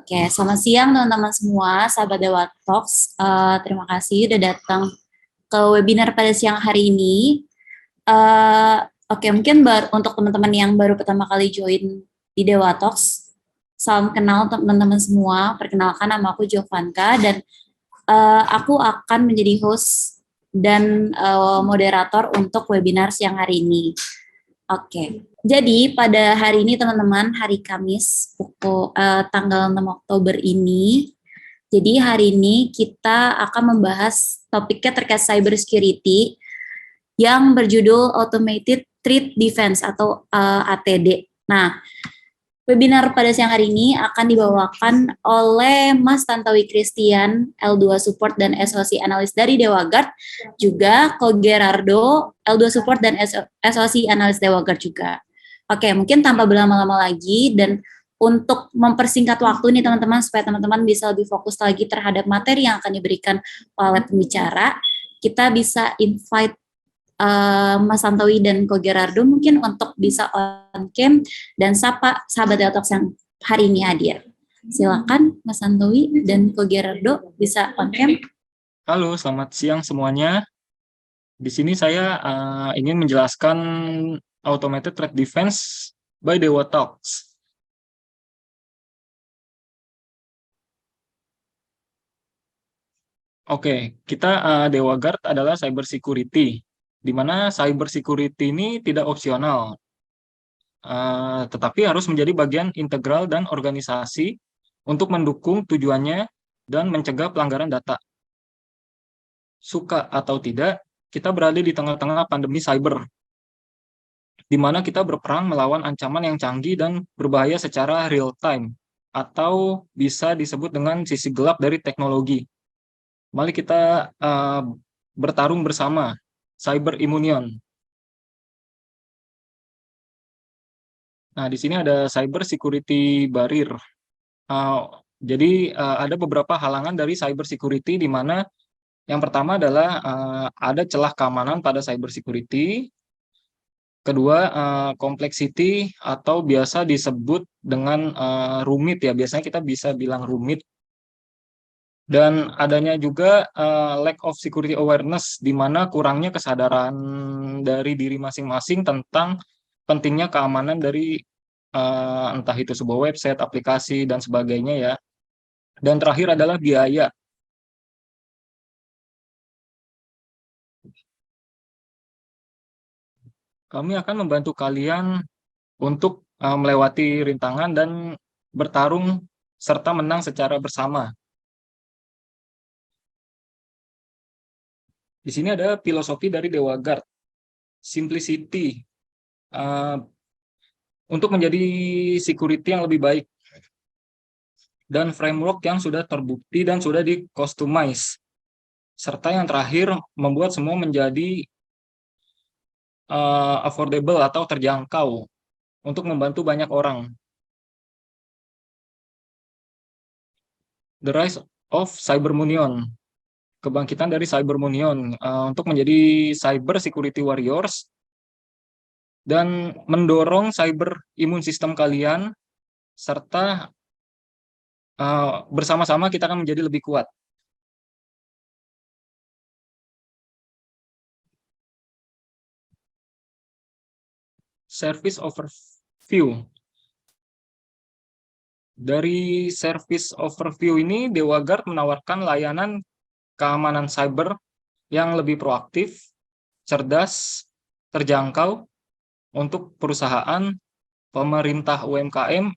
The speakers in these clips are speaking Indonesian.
Oke, selamat siang teman-teman semua, sahabat Dewa Talks. Terima kasih udah datang ke webinar pada siang hari ini. Oke, mungkin untuk teman-teman yang baru pertama kali join di Dewa Talks, salam kenal teman-teman semua. Perkenalkan, nama aku Jovanka dan aku akan menjadi host dan moderator untuk webinar siang hari ini. Oke, jadi pada hari ini teman-teman, hari Kamis pukul tanggal 6 Oktober ini, jadi hari ini kita akan membahas topiknya terkait cyber security yang berjudul Automated Threat Defense atau ATD. Nah, webinar pada siang hari ini akan dibawakan oleh Mas Tantowi Christian, L2 Support dan SOC Analis dari DewaGuard, juga Ko Gerardo, L2 Support dan SOC Analis DewaGuard juga. Oke, mungkin tanpa berlama-lama lagi dan untuk mempersingkat waktu nih teman-teman, supaya teman-teman bisa lebih fokus lagi terhadap materi yang akan diberikan oleh pembicara, kita bisa invite Mas Santowi dan Ko Gerardo mungkin untuk bisa on cam dan sapa sahabat Deltox yang hari ini hadir. Silakan Mas Santowi dan Ko Gerardo bisa on cam. Halo, selamat siang semuanya. Di sini saya ingin menjelaskan Automated Threat Defense by Dewa Talks. Oke, kita Dewa Guard adalah cyber security, di mana cyber security ini tidak opsional, tetapi harus menjadi bagian integral dan organisasi untuk mendukung tujuannya dan mencegah pelanggaran data. Suka atau tidak, kita berada di tengah-tengah pandemi cyber, di mana kita berperang melawan ancaman yang canggih dan berbahaya secara real time, atau bisa disebut dengan sisi gelap dari teknologi. Mari kita bertarung bersama, Cyber Immunion. Nah, di sini ada Cyber Security Barrier. Jadi ada beberapa halangan dari cyber security, di mana yang pertama adalah ada celah keamanan pada cyber security. Kedua, complexity atau biasa disebut dengan rumit ya. Biasanya kita bisa bilang rumit. Dan adanya juga lack of security awareness, di mana kurangnya kesadaran dari diri masing-masing tentang pentingnya keamanan dari entah itu sebuah website, aplikasi, dan sebagainya ya. Dan terakhir adalah biaya. Kami akan membantu kalian untuk melewati rintangan dan bertarung serta menang secara bersama. Di sini ada filosofi dari Dewa Guard, simplicity, untuk menjadi security yang lebih baik, dan framework yang sudah terbukti dan sudah di-customize. Serta yang terakhir, membuat semua menjadi affordable atau terjangkau untuk membantu banyak orang. The Rise of Cybermunion, kebangkitan dari Cybermunion untuk menjadi cyber security warriors dan mendorong cyber imun sistem kalian, serta bersama-sama kita akan menjadi lebih kuat. Service overview. Dari service overview ini, Dewa Guard menawarkan layanan keamanan cyber yang lebih proaktif, cerdas, terjangkau untuk perusahaan, pemerintah UMKM,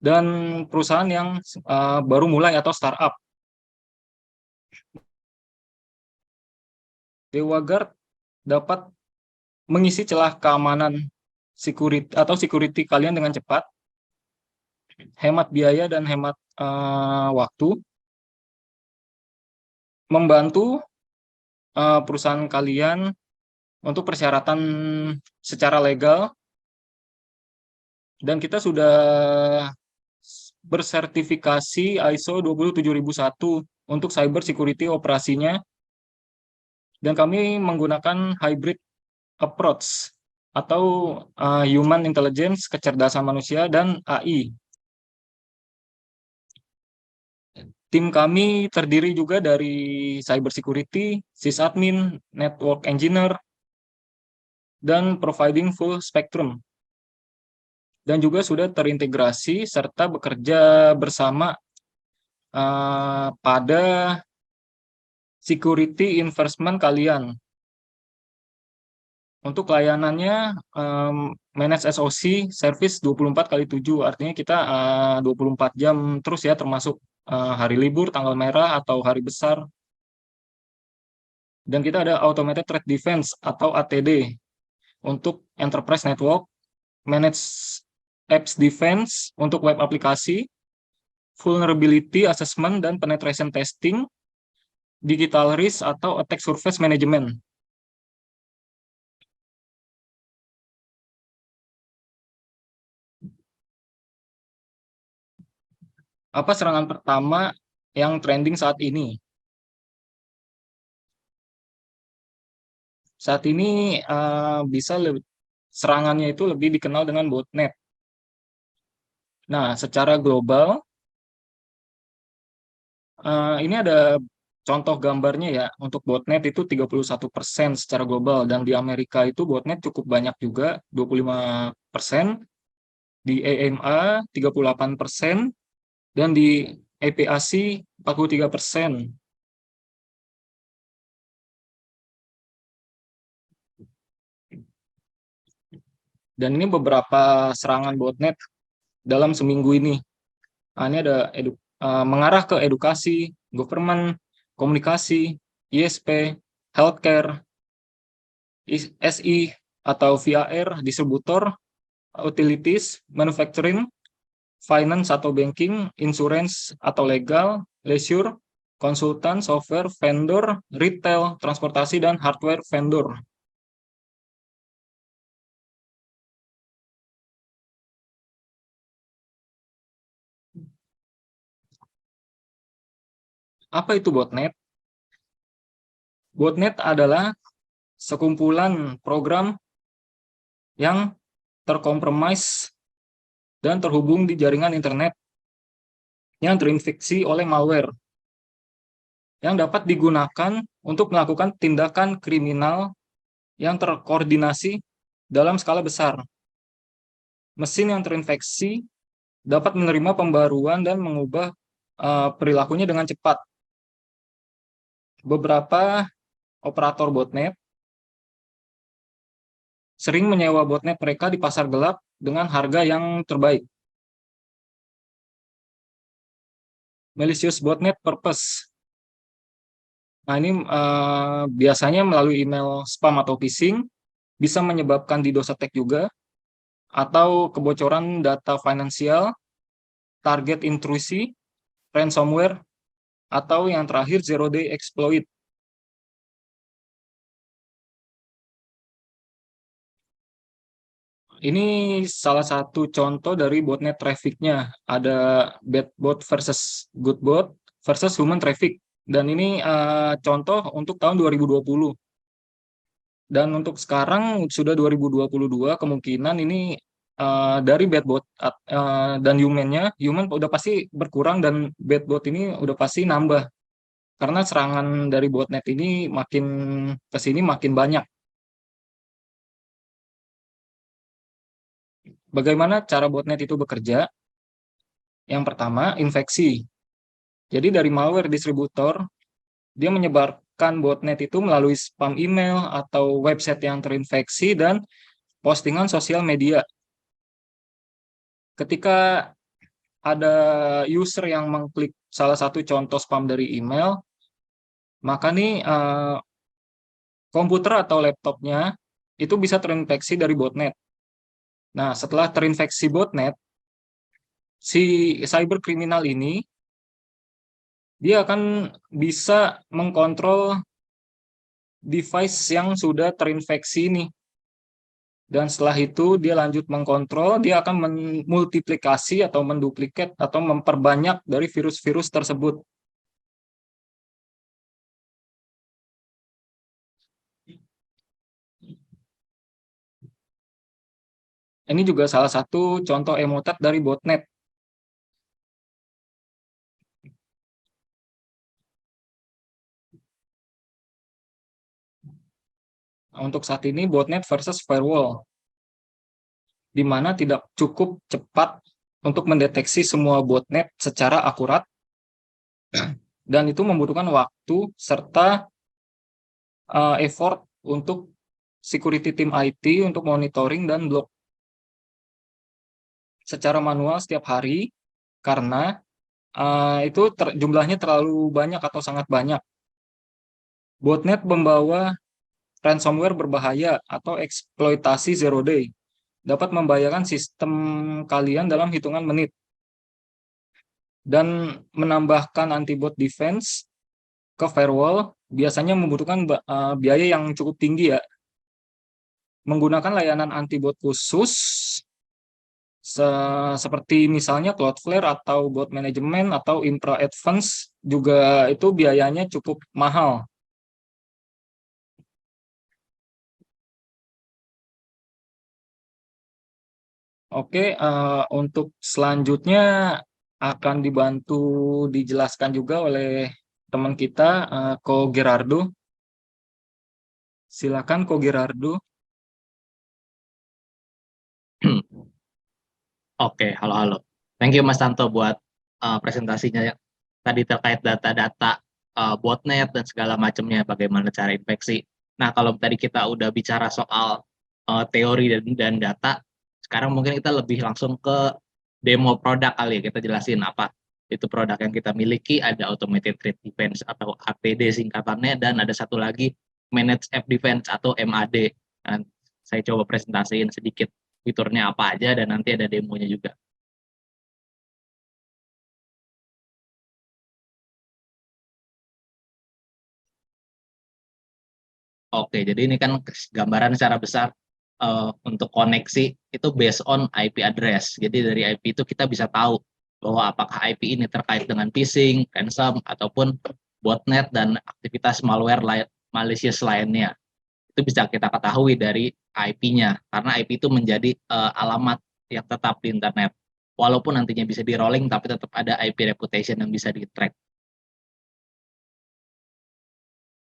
dan perusahaan yang baru mulai atau startup. Dewa Guard dapat mengisi celah keamanan security kalian dengan cepat, hemat biaya dan hemat waktu, membantu perusahaan kalian untuk persyaratan secara legal, dan kita sudah bersertifikasi ISO 27001 untuk cyber security operasinya, dan kami menggunakan hybrid approach atau human intelligence, kecerdasan manusia, dan AI. Tim kami terdiri juga dari cyber security, sysadmin, network engineer, dan providing full spectrum. Dan juga sudah terintegrasi serta bekerja bersama pada security investment kalian. Untuk layanannya manage SOC service 24/7, artinya kita 24 jam terus ya, termasuk hari libur, tanggal merah, atau hari besar. Dan kita ada automated threat defense atau ATD untuk enterprise network, manage apps defense untuk web aplikasi, vulnerability assessment dan penetration testing, digital risk atau attack surface management. Apa serangan pertama yang trending saat ini? Saat ini serangannya itu lebih dikenal dengan botnet. Nah, secara global, ini ada contoh gambarnya ya. Untuk botnet itu 31% secara global, dan di Amerika itu botnet cukup banyak juga, 25%, di EMA 38%, dan di APAC 43%. Dan ini beberapa serangan botnet dalam seminggu ini. Ini ada mengarah ke edukasi, government, komunikasi, ISP, healthcare, SI atau VAR, distributor, utilities, manufacturing, finance atau banking, insurance atau legal, leisure, konsultan, software, vendor, retail, transportasi, dan hardware vendor. Apa itu botnet? Botnet adalah sekumpulan program yang terkompromis dan terhubung di jaringan internet yang terinfeksi oleh malware, yang dapat digunakan untuk melakukan tindakan kriminal yang terkoordinasi dalam skala besar. Mesin yang terinfeksi dapat menerima pembaruan dan mengubah perilakunya dengan cepat. Beberapa operator botnet sering menyewa botnet mereka di pasar gelap dengan harga yang terbaik. Malicious botnet purpose. Nah, ini biasanya melalui email spam atau phishing, bisa menyebabkan DDoS attack juga, atau kebocoran data finansial, target intrusi, ransomware, atau yang terakhir zero day exploit. Ini salah satu contoh dari botnet traffic-nya. Ada bad bot versus good bot versus human traffic. Dan ini contoh untuk tahun 2020. Dan untuk sekarang sudah 2022, kemungkinan ini dari bad bot dan human udah pasti berkurang, dan bad bot ini udah pasti nambah. Karena serangan dari botnet ini makin kesini makin banyak. Bagaimana cara botnet itu bekerja? Yang pertama, infeksi. Jadi dari malware distributor, dia menyebarkan botnet itu melalui spam email atau website yang terinfeksi dan postingan sosial media. Ketika ada user yang mengklik salah satu contoh spam dari email, maka nih komputer atau laptopnya itu bisa terinfeksi dari botnet. Nah, setelah terinfeksi botnet, si cyber kriminal ini dia akan bisa mengkontrol device yang sudah terinfeksi ini. Dan setelah itu dia lanjut mengkontrol, dia akan memultiplikasi atau menduplikat atau memperbanyak dari virus-virus tersebut. Ini juga salah satu contoh emotet dari botnet. untuk saat ini botnet versus firewall, di mana tidak cukup cepat untuk mendeteksi semua botnet secara akurat, dan itu membutuhkan waktu serta effort untuk security team IT untuk monitoring dan blok secara manual setiap hari, karena itu jumlahnya terlalu banyak atau sangat banyak. Botnet membawa ransomware berbahaya atau eksploitasi zero day, dapat membahayakan sistem kalian dalam hitungan menit, dan menambahkan antibot defense ke firewall biasanya membutuhkan biaya yang cukup tinggi ya. Menggunakan layanan antibot khusus seperti misalnya Cloudflare atau bot management atau Infra Advance juga itu biayanya cukup mahal. Oke, untuk selanjutnya akan dibantu dijelaskan juga oleh teman kita, Ko Gerardo. Silakan Ko Gerardo. Oke, halo. Thank you Mas Tanto buat presentasinya ya. Tadi terkait data-data botnet dan segala macamnya, bagaimana cara infeksi. Nah, kalau tadi kita udah bicara soal teori dan data, sekarang mungkin kita lebih langsung ke demo produk kali ya. Kita jelasin apa itu produk yang kita miliki. Ada Automated Threat Defense atau ATD singkatannya, dan ada satu lagi Managed App Defense atau MAD. Dan saya coba presentasiin sedikit fiturnya apa aja, dan nanti ada demonya juga. Oke, jadi ini kan gambaran secara besar untuk koneksi itu based on IP address. Jadi dari IP itu kita bisa tahu bahwa apakah IP ini terkait dengan phishing, ransom, ataupun botnet dan aktivitas malware malicious lainnya. Itu bisa kita ketahui dari IP-nya, karena IP itu menjadi alamat yang tetap di internet. Walaupun nantinya bisa di rolling, tapi tetap ada IP reputation yang bisa di-track.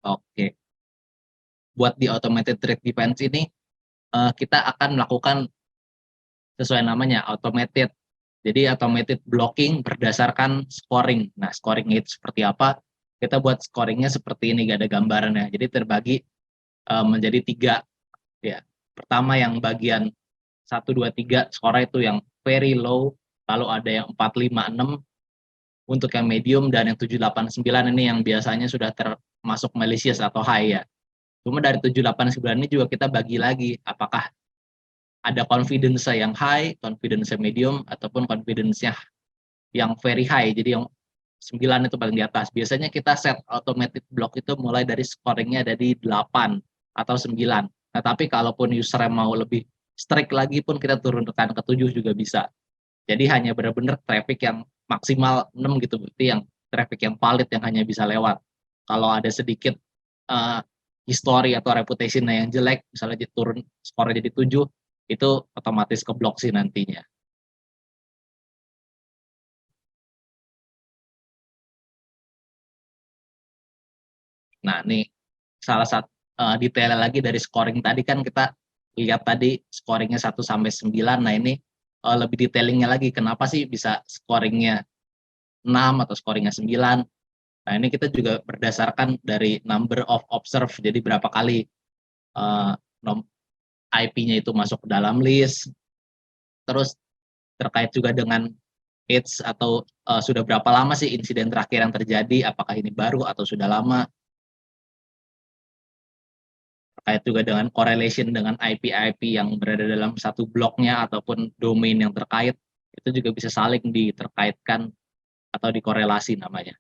Oke. Buat di Automated Threat Defense ini, kita akan melakukan sesuai namanya, automated. Jadi automated blocking berdasarkan scoring. Nah, scoring itu seperti apa? Kita buat scoringnya seperti ini, gak ada gambarannya. Jadi terbagi menjadi 3. Ya. Pertama yang bagian 1, 2, 3, skor itu yang very low, lalu ada yang 4, 5, 6 untuk yang medium, dan yang 7, 8, 9 ini yang biasanya sudah termasuk malicious atau high ya. Cuma dari 7, 8, 9 ini juga kita bagi lagi, apakah ada confidence yang high, confidence medium, ataupun confidence yang very high. Jadi yang 9 itu paling di atas. Biasanya kita set automatic block itu mulai dari scoringnya ada di 8 atau 9. Nah, tapi kalaupun user mau lebih strict lagi pun kita turunkan ke 7 juga bisa. Jadi hanya benar-benar traffic yang maksimal 6 gitu, berarti yang traffic yang valid yang hanya bisa lewat. Kalau ada sedikit history atau reputation yang jelek, misalnya turun skornya jadi 7, itu otomatis keblok sih nantinya. Nah, ini salah satu detail lagi dari scoring tadi, kan kita lihat tadi scoringnya 1 sampai 9. Nah, ini lebih detailingnya lagi, kenapa sih bisa scoringnya 6 atau scoringnya 9. Nah, ini kita juga berdasarkan dari number of observe, jadi berapa kali IP-nya itu masuk ke dalam list, terus terkait juga dengan age atau sudah berapa lama sih insiden terakhir yang terjadi, apakah ini baru atau sudah lama. Terkait juga dengan correlation dengan IP-IP yang berada dalam satu bloknya ataupun domain yang terkait, itu juga bisa saling diterkaitkan atau dikorelasi namanya.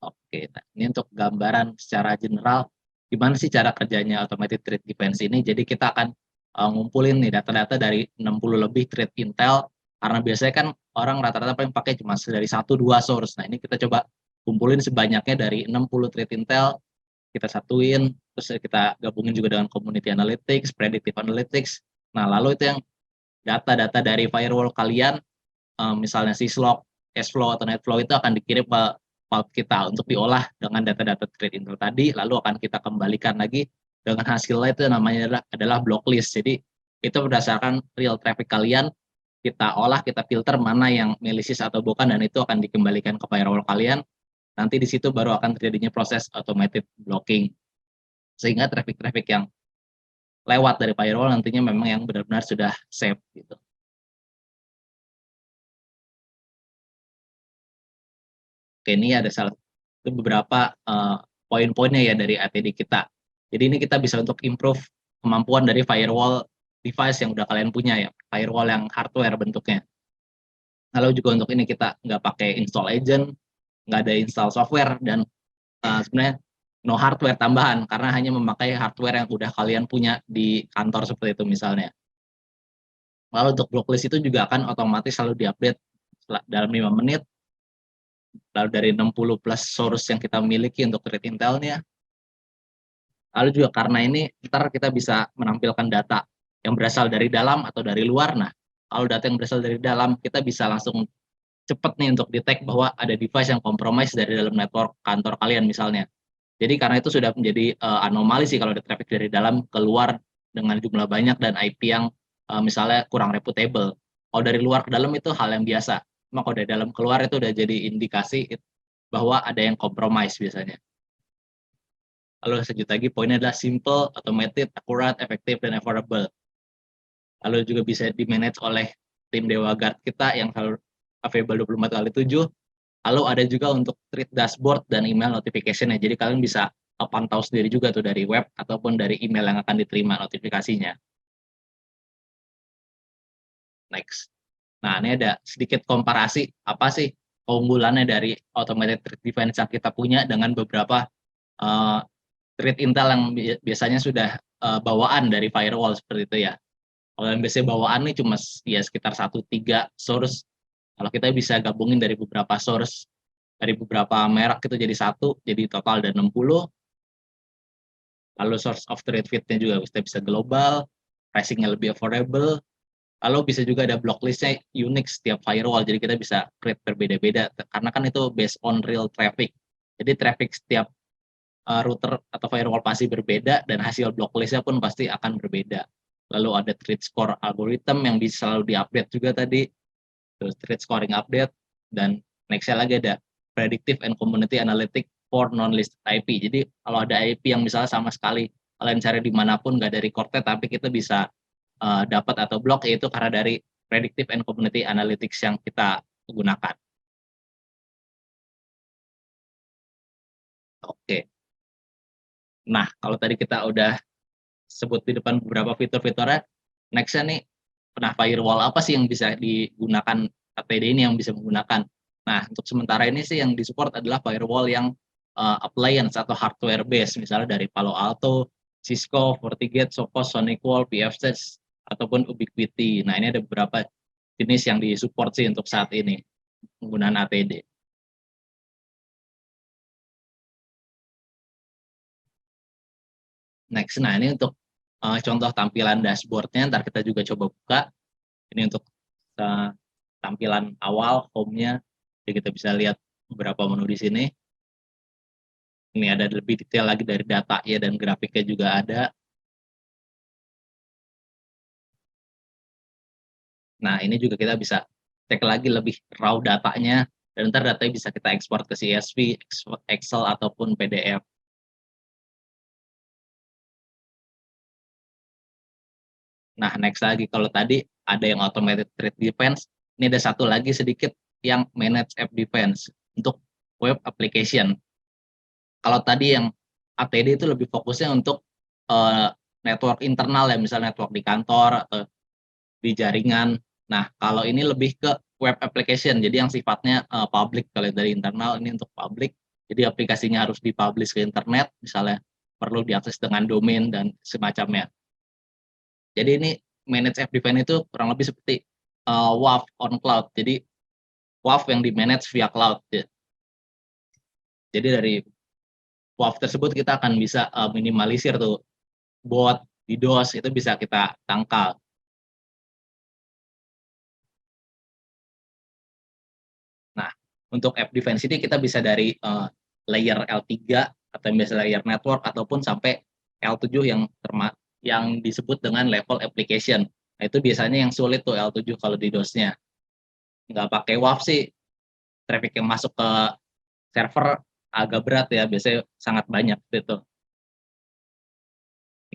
Oke, nah ini untuk gambaran secara general gimana sih cara kerjanya Automated Threat Defense ini. Jadi kita akan ngumpulin nih data-data dari 60 lebih threat intel, karena biasanya kan orang rata-rata paling pakai cuma dari 1-2 source. Nah, ini kita coba kumpulin sebanyaknya dari 60 threat intel, kita satuin, terus kita gabungin juga dengan community analytics, predictive analytics. Nah, lalu itu yang data-data dari firewall kalian, misalnya syslog, cashflow atau netflow, itu akan dikirim ke vault kita untuk diolah dengan data-data threat intel tadi, lalu akan kita kembalikan lagi dengan hasilnya itu namanya adalah block list. Jadi itu berdasarkan real traffic kalian, kita olah, kita filter mana yang malicious atau bukan, dan itu akan dikembalikan ke firewall kalian. Nanti di situ baru akan terjadinya proses automated blocking. Sehingga traffic-traffic yang lewat dari firewall nantinya memang yang benar-benar sudah safe gitu. Oke, ini ada beberapa poin-poinnya ya dari ATD kita. Jadi ini kita bisa untuk improve kemampuan dari firewall device yang udah kalian punya ya, firewall yang hardware bentuknya. Lalu juga untuk ini kita nggak pakai install agent, nggak ada install software, dan sebenarnya no hardware tambahan karena hanya memakai hardware yang udah kalian punya di kantor seperti itu misalnya. Lalu untuk blocklist itu juga akan otomatis selalu diupdate dalam 5 menit. Lalu dari 60 plus source yang kita miliki untuk threat intelnya. Lalu juga karena ini ntar kita bisa menampilkan data yang berasal dari dalam atau dari luar. Nah, kalau data yang berasal dari dalam, kita bisa langsung cepat nih untuk detect bahwa ada device yang compromise dari dalam network kantor kalian misalnya. Jadi karena itu sudah menjadi anomali sih kalau ada traffic dari dalam keluar dengan jumlah banyak dan IP yang misalnya kurang reputable. Kalau dari luar ke dalam itu hal yang biasa. Cuma kalau dari dalam keluar itu udah jadi indikasi bahwa ada yang compromise biasanya. Lalu lanjut lagi, poinnya adalah simple, automated, accurate, effective, dan affordable. Lalu juga bisa di-manage oleh tim Dewa Guard kita yang selalu available 24/7. Lalu ada juga untuk treat dashboard dan email notification ya. Jadi kalian bisa pantau sendiri juga tuh dari web ataupun dari email yang akan diterima notifikasinya. Next. Nah, ini ada sedikit komparasi apa sih keunggulannya dari automated threat defense yang kita punya dengan beberapa threat intel yang biasanya sudah bawaan dari firewall seperti itu ya. Kalau yang biasanya bawaan nih cuma ya sekitar 1-3 source. Kalau kita bisa gabungin dari beberapa source, dari beberapa merek itu jadi satu, jadi total ada 60. Lalu source of threat fit-nya juga bisa global, pricing-nya lebih affordable. Lalu bisa juga ada block list-nya unik setiap firewall, jadi kita bisa create berbeda-beda, karena kan itu based on real traffic. Jadi traffic setiap router atau firewall pasti berbeda, dan hasil block list-nya pun pasti akan berbeda. Lalu ada threat score algorithm yang bisa selalu di-update juga tadi, terus threat scoring update, dan next-nya lagi ada predictive and community analytic for non-listed IP. Jadi kalau ada IP yang misalnya sama sekali kalian cari dimanapun nggak ada recordnya, tapi kita bisa dapat atau block, yaitu karena dari predictive and community analytics yang kita gunakan. Oke. Nah, kalau tadi kita udah sebut di depan beberapa fitur-fiturnya, next-nya nih, nah firewall apa sih yang bisa digunakan ATD ini yang bisa menggunakan? Nah, untuk sementara ini sih yang disupport adalah firewall yang appliance atau hardware base, misalnya dari Palo Alto, Cisco, FortiGate, Sophos, SonicWall, PFSense, ataupun Ubiquiti. Nah, ini ada beberapa jenis yang disupport sih untuk saat ini penggunaan ATD. Next, nah ini untuk contoh tampilan dashboard-nya, ntar kita juga coba buka. Ini untuk tampilan awal, home-nya, jadi kita bisa lihat beberapa menu di sini. Ini ada lebih detail lagi dari data ya, dan grafiknya juga ada. Nah, ini juga kita bisa cek lagi lebih raw datanya, dan ntar datanya bisa kita ekspor ke CSV, Excel, ataupun PDF. Nah, next lagi, kalau tadi ada yang automated threat defense, ini ada satu lagi sedikit yang manage app defense untuk web application. Kalau tadi yang ATD itu lebih fokusnya untuk network internal ya, misalnya network di kantor atau di jaringan. Nah, kalau ini lebih ke web application, jadi yang sifatnya public. Kalau dari internal ini untuk public, jadi aplikasinya harus dipublish ke internet, misalnya perlu diakses dengan domain dan semacamnya. Jadi ini manage app defense itu kurang lebih seperti WAF on cloud. Jadi WAF yang di-manage via cloud. Jadi dari WAF tersebut kita akan bisa minimalisir tuh bot, DDoS, itu bisa kita tangkal. Nah, untuk app defense ini kita bisa dari layer L3 atau yang biasa layer network ataupun sampai L7 yang disebut dengan level application. Nah, itu biasanya yang sulit tuh L7 kalau di DOS-nya. Nggak pakai WAF sih, traffic yang masuk ke server agak berat ya, biasanya sangat banyak gitu.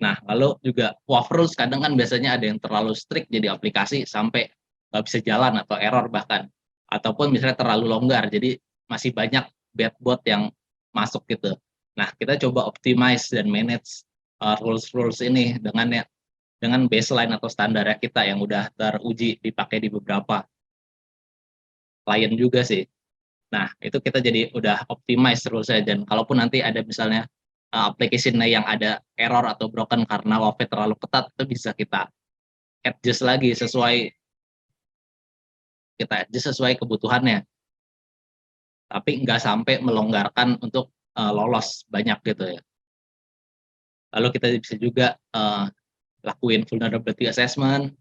Nah, lalu juga WAF rules kadang kan biasanya ada yang terlalu strict jadi aplikasi sampai nggak bisa jalan atau error bahkan. Ataupun misalnya terlalu longgar, jadi masih banyak bad bot yang masuk gitu. Nah, kita coba optimize dan manage rules-rules ini dengan baseline atau standarnya kita yang udah teruji dipakai di beberapa klien juga sih. Nah, itu kita jadi udah optimize rules-nya, dan kalaupun nanti ada misalnya application-nya yang ada error atau broken karena WAF-nya terlalu ketat, itu bisa kita adjust lagi sesuai kebutuhannya. Tapi nggak sampai melonggarkan untuk lolos banyak gitu ya. Lalu kita bisa juga lakuin vulnerability assessment.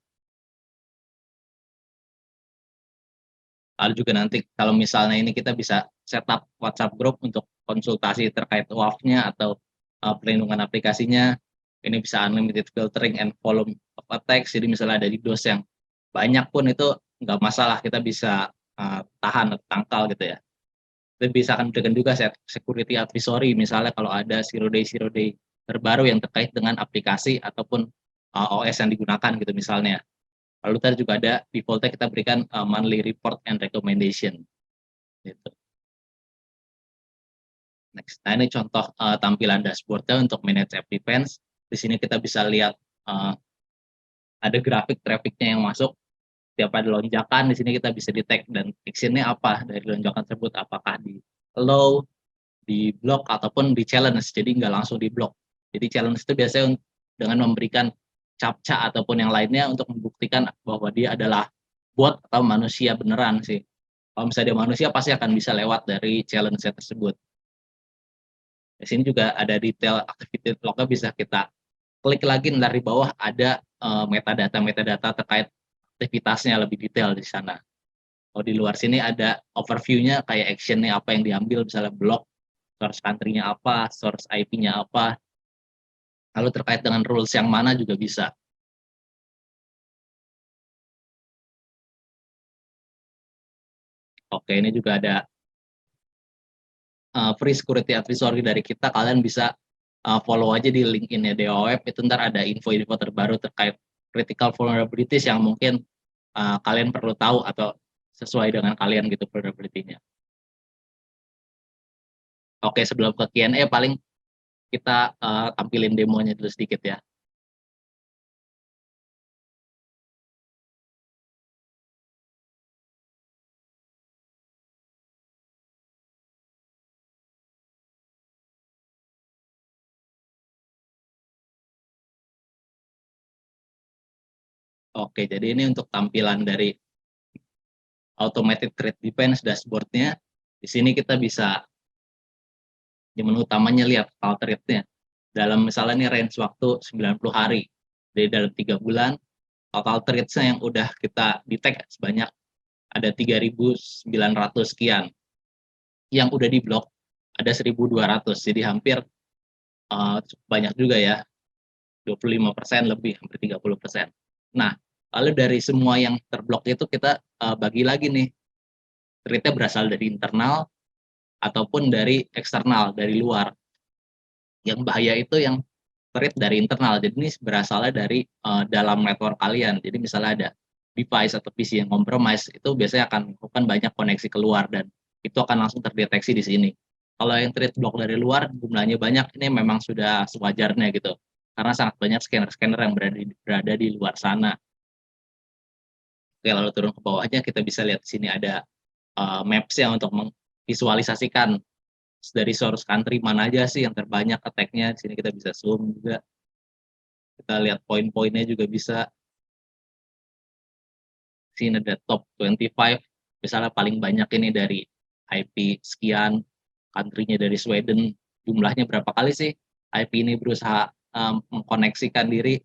Lalu juga nanti kalau misalnya ini kita bisa setup WhatsApp group untuk konsultasi terkait WAF-nya atau perlindungan aplikasinya. Ini bisa unlimited filtering and volume of attacks. Jadi misalnya ada di DOS yang banyak pun itu nggak masalah, kita bisa tahan atau tangkal gitu ya. Kita bisa akan berikan juga security advisory misalnya kalau ada zero day terbaru yang terkait dengan aplikasi ataupun OS yang digunakan gitu misalnya. Lalu tadi juga ada defaultnya kita berikan monthly report and recommendation. Gitu. Next, nah ini contoh tampilan dashboardnya untuk manage app defense. Di sini kita bisa lihat ada grafik trafficnya yang masuk. Setiap ada lonjakan, di sini kita bisa detect dan actionnya apa dari lonjakan tersebut, apakah di allow, di block ataupun di challenge. Jadi nggak langsung di block. Jadi challenge itu biasanya dengan memberikan captcha ataupun yang lainnya untuk membuktikan bahwa dia adalah bot atau manusia beneran sih. Kalau misalnya dia manusia pasti akan bisa lewat dari challenge tersebut. Di sini juga ada detail activity lognya, bisa kita klik lagi dari bawah ada metadata terkait aktivitasnya lebih detail di sana. Kalau di luar sini ada overview-nya kayak action-nya apa yang diambil, misalnya blok, source country-nya apa, source IP-nya apa, lalu terkait dengan rules yang mana juga bisa. Oke, ini juga ada free security advisory dari kita. Kalian bisa follow aja di LinkedIn-nya Dewa Web, itu ntar ada info-info terbaru terkait critical vulnerabilities yang mungkin kalian perlu tahu atau sesuai dengan kalian gitu vulnerability-nya. Oke, sebelum ke Q&A paling kita tampilin demonya dulu sedikit ya. Oke, jadi ini untuk tampilan dari automated threat defense dashboard-nya. Di sini kita bisa di menu utamanya lihat total threat-nya. Dalam misalnya ini range waktu 90 hari. Jadi dalam 3 bulan, total threat-nya yang udah kita detect sebanyak ada 3.900 sekian. Yang udah diblok ada 1.200. Jadi hampir banyak juga ya. 25% lebih, hampir 30%. Nah, lalu dari semua yang terblok itu kita bagi lagi nih. Threat-nya berasal dari internal ataupun dari eksternal, dari luar. Yang bahaya itu yang threat dari internal. Jadi ini berasalnya dari dalam network kalian. Jadi misalnya ada device atau PC yang compromise, itu biasanya akan melakukan banyak koneksi keluar dan itu akan langsung terdeteksi di sini. Kalau yang threat block dari luar jumlahnya banyak, ini memang sudah sewajarnya gitu. Karena sangat banyak scanner-scanner yang berada di luar sana. Oke, lalu turun ke bawahnya kita bisa lihat di sini ada maps-nya untuk memvisualisasikan dari source country mana aja sih yang terbanyak attack-nya. Di sini kita bisa zoom juga. Kita lihat poin-poinnya juga bisa. Di sini ada top 25, misalnya paling banyak ini dari IP sekian, country-nya dari Sweden. Jumlahnya berapa kali sih IP ini berusaha mengkoneksikan diri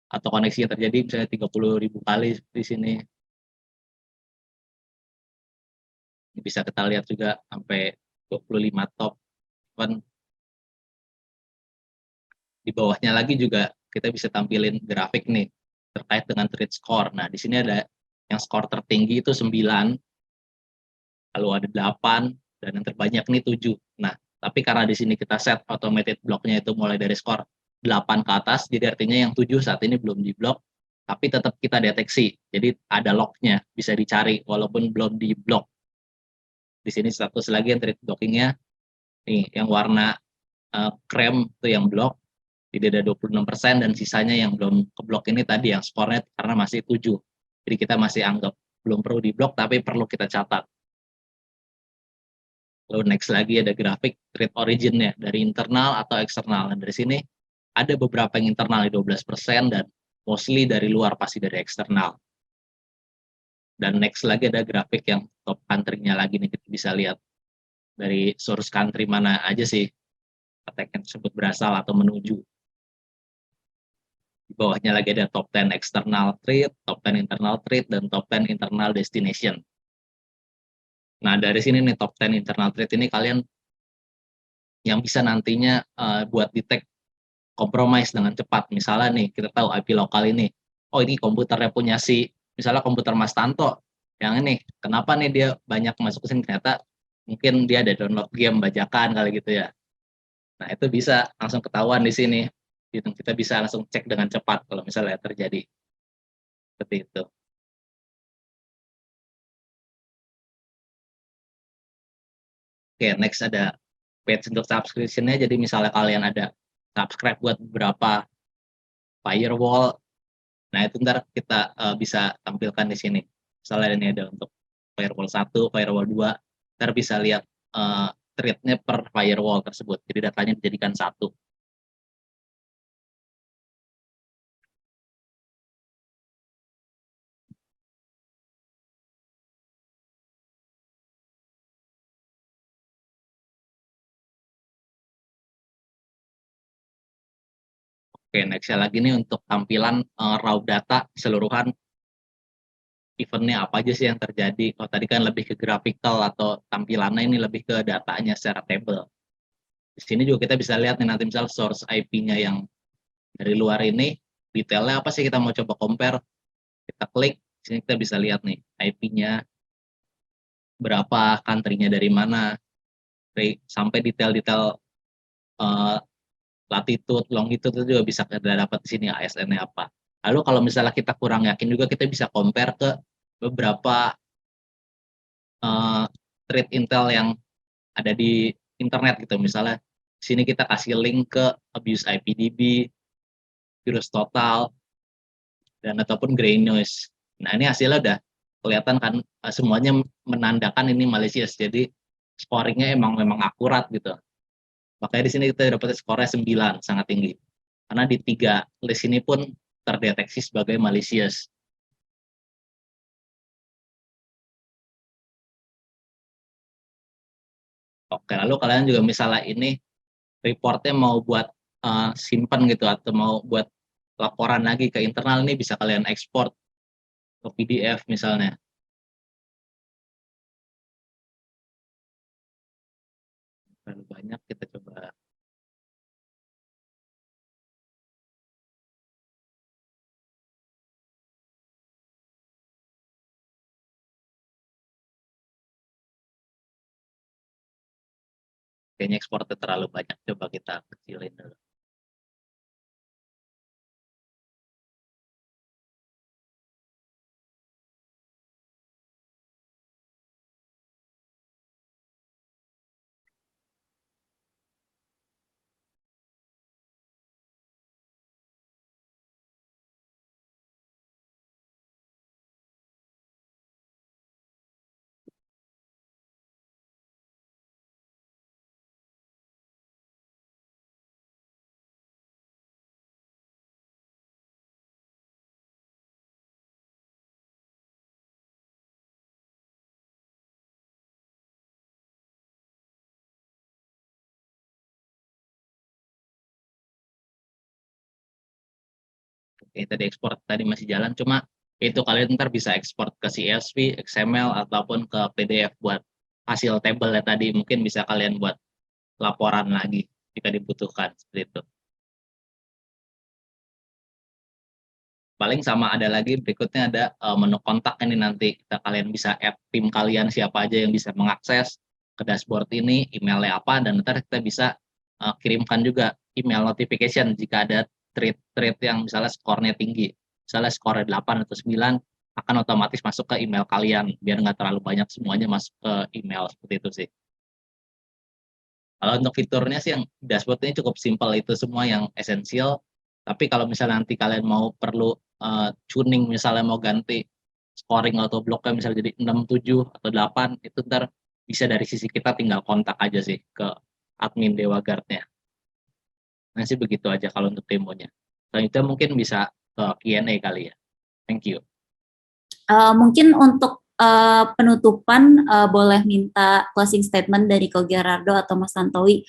atau koneksi yang terjadi misalnya 30.000 kali di sini. Bisa kita lihat juga sampai 25 top event. Di bawahnya lagi juga kita bisa tampilin grafik nih terkait dengan trade score. Nah, di sini ada yang skor tertinggi itu 9, lalu ada 8, dan yang terbanyak nih 7. Nah, tapi karena di sini kita set automated blocknya itu mulai dari skor 8 ke atas, jadi artinya yang 7 saat ini belum diblok, tapi tetap kita deteksi. Jadi ada lognya, bisa dicari walaupun belum diblok. Di sini status lagi yang trade blockingnya, nih yang warna krem itu yang blok, jadi ada 26% dan sisanya yang belum keblok ini tadi yang skornya karena masih 7. Jadi kita masih anggap belum perlu diblok tapi perlu kita catat. Lalu next lagi ada grafik trade originnya dari internal atau eksternal. Dan dari sini ada beberapa yang internal di 12% dan mostly dari luar pasti dari eksternal. Dan next lagi ada grafik yang top country-nya lagi nih, kita bisa lihat dari source country mana aja sih attack tersebut berasal atau menuju. Di bawahnya lagi ada top 10 external trade, top 10 internal trade, dan top 10 internal destination. Nah, dari sini nih top 10 internal trade ini kalian yang bisa nantinya buat detect compromise dengan cepat. Misalnya nih, kita tahu IP lokal ini, oh ini komputernya punya si, misalnya komputer Mas Tanto, yang ini, kenapa nih dia banyak masuk ke sini, ternyata mungkin dia ada download game bajakan kali gitu ya. Nah, itu bisa langsung ketahuan di sini. Kita bisa langsung cek dengan cepat kalau misalnya terjadi seperti itu. Oke, next ada page untuk subscription-nya. Jadi misalnya kalian ada subscribe buat beberapa firewall, nah itu ntar kita bisa tampilkan di sini. Misalnya ini ada untuk firewall 1, firewall 2, ntar bisa lihat thread-nya per firewall tersebut. Jadi datanya dijadikan satu. Oke, next lagi nih untuk tampilan raw data keseluruhan eventnya apa aja sih yang terjadi. Kalau tadi kan lebih ke graphical atau tampilannya ini lebih ke datanya secara table. Di sini juga kita bisa lihat nih nanti misal source IP-nya yang dari luar ini, detailnya apa sih kita mau coba compare. Kita klik, di sini kita bisa lihat nih IP-nya, berapa, country-nya dari mana, sampai detail-detail latitude, longitude itu juga bisa kita dapat di sini ASN-nya apa. Lalu kalau misalnya kita kurang yakin juga kita bisa compare ke beberapa trade intel yang ada di internet gitu. Misalnya di sini kita kasih link ke Abuse IPDB, virus total, dan ataupun gray noise. Nah, ini hasilnya udah kelihatan kan semuanya menandakan ini malicious. Jadi scoringnya memang akurat gitu. Makanya di sini kita dapat skornya 9, sangat tinggi. Karena di 3 list ini pun terdeteksi sebagai malicious. Oke, lalu kalian juga misalnya ini reportnya mau buat simpan gitu atau mau buat laporan lagi ke internal, ini bisa kalian ekspor ke PDF misalnya. Terlalu banyak, kita coba. Kayaknya ekspornya terlalu banyak, coba kita kecilin dulu. Oke, tadi ekspor tadi masih jalan, cuma itu kalian ntar bisa ekspor ke CSV, XML, ataupun ke PDF buat hasil tabelnya tadi, mungkin bisa kalian buat laporan lagi jika dibutuhkan seperti itu. Paling sama ada lagi berikutnya ada menu kontak ini, nanti kalian bisa add tim kalian siapa aja yang bisa mengakses ke dashboard ini, emailnya apa, dan ntar kita bisa kirimkan juga email notification jika ada trade yang misalnya skornya tinggi, misalnya skornya 8 atau 9 akan otomatis masuk ke email kalian biar nggak terlalu banyak semuanya masuk ke email, seperti itu sih. Kalau untuk fiturnya sih yang dashboard ini cukup simpel, itu semua yang esensial. Tapi kalau misalnya nanti kalian mau perlu tuning, misalnya mau ganti scoring atau bloknya misalnya jadi 6, 7, atau 8, itu ntar bisa dari sisi kita tinggal kontak aja sih ke admin Dewa Guard-nya. Nah sih begitu aja kalau untuk demonya. Selanjutnya mungkin bisa ke Q&A kali ya. Thank you. Mungkin untuk penutupan boleh minta closing statement dari Ko Gerardo atau Mas Tantowi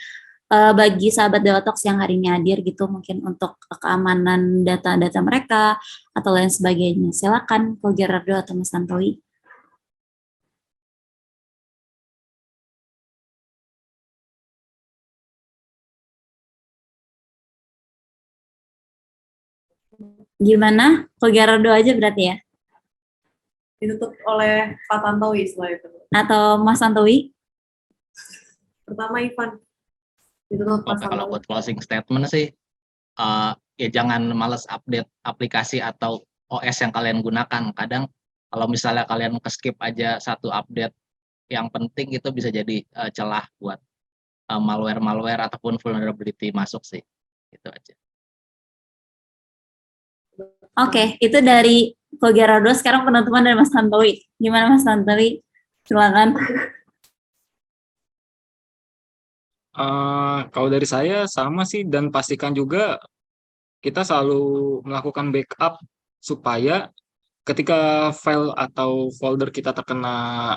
bagi sahabat Dewa Talks yang hari ini hadir gitu, mungkin untuk keamanan data-data mereka atau lain sebagainya. Silakan Ko Gerardo atau Mas Tantowi. Gimana? Ko Gerardo aja berarti ya? Ditutup oleh Pak Tantowi setelah itu. Atau Mas Tantowi? Pertama Ivan. Ditutup Mas Kalau Tantowi. buat closing statement sih, ya jangan males update aplikasi atau OS yang kalian gunakan. Kadang kalau misalnya kalian skip aja satu update yang penting, itu bisa jadi celah buat malware ataupun vulnerability masuk sih. Gitu aja. Oke, itu dari Ko Gerardo. Sekarang penutupan dari Mas Tantowi. Gimana Mas Tantowi? Silakan. Kalau dari saya sama sih, dan pastikan juga kita selalu melakukan backup supaya ketika file atau folder kita terkena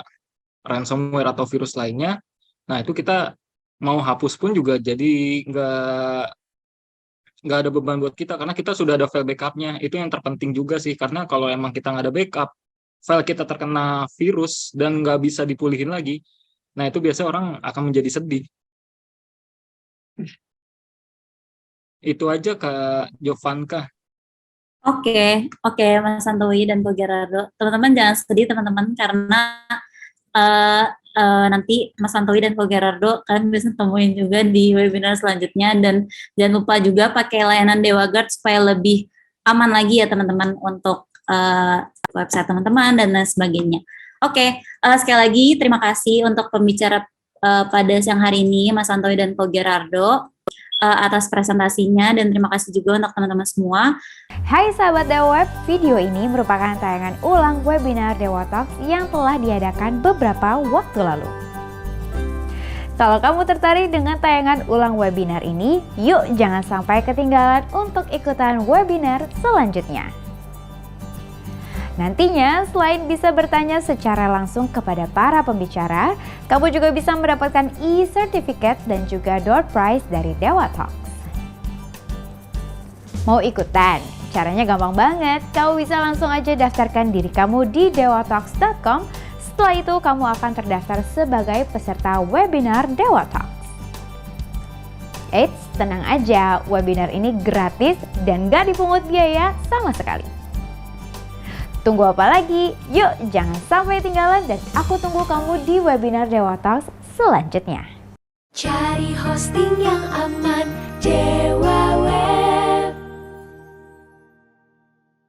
ransomware atau virus lainnya, nah itu kita mau hapus pun juga jadi nggak ada beban buat kita karena kita sudah ada file backupnya. Itu yang terpenting juga sih, karena kalau emang kita nggak ada backup, file kita terkena virus dan nggak bisa dipulihin lagi, nah itu biasanya orang akan menjadi sedih. Itu aja Kak Jovanka. Oke, Mas Tantowi dan Ko Gerardo. Teman-teman jangan sedih teman-teman, karena nanti Mas Tantowi dan Ko Gerardo kalian bisa temuin juga di webinar selanjutnya, dan jangan lupa juga pakai layanan Dewa Guard supaya lebih aman lagi ya teman-teman untuk website teman-teman dan lain sebagainya. Oke, sekali lagi terima kasih untuk pembicara pada siang hari ini Mas Tantowi dan Ko Gerardo atas presentasinya, dan terima kasih juga untuk teman-teman semua. Hai sahabat Dewa Web, video ini merupakan tayangan ulang webinar Dewa Talks yang telah diadakan beberapa waktu lalu. Kalau kamu tertarik dengan tayangan ulang webinar ini, yuk jangan sampai ketinggalan untuk ikutan webinar selanjutnya. Nantinya, selain bisa bertanya secara langsung kepada para pembicara, kamu juga bisa mendapatkan e-certificate dan juga door prize dari Dewa Talks. Mau ikutan? Caranya gampang banget. Kamu bisa langsung aja daftarkan diri kamu di dewatalks.com. Setelah itu, kamu akan terdaftar sebagai peserta webinar Dewa Talks. Eits, tenang aja, webinar ini gratis dan gak dipungut biaya sama sekali. Tunggu apa lagi? Yuk, jangan sampai tinggalan dan aku tunggu kamu di webinar Dewa Talks selanjutnya. Cari hosting yang aman, Dewa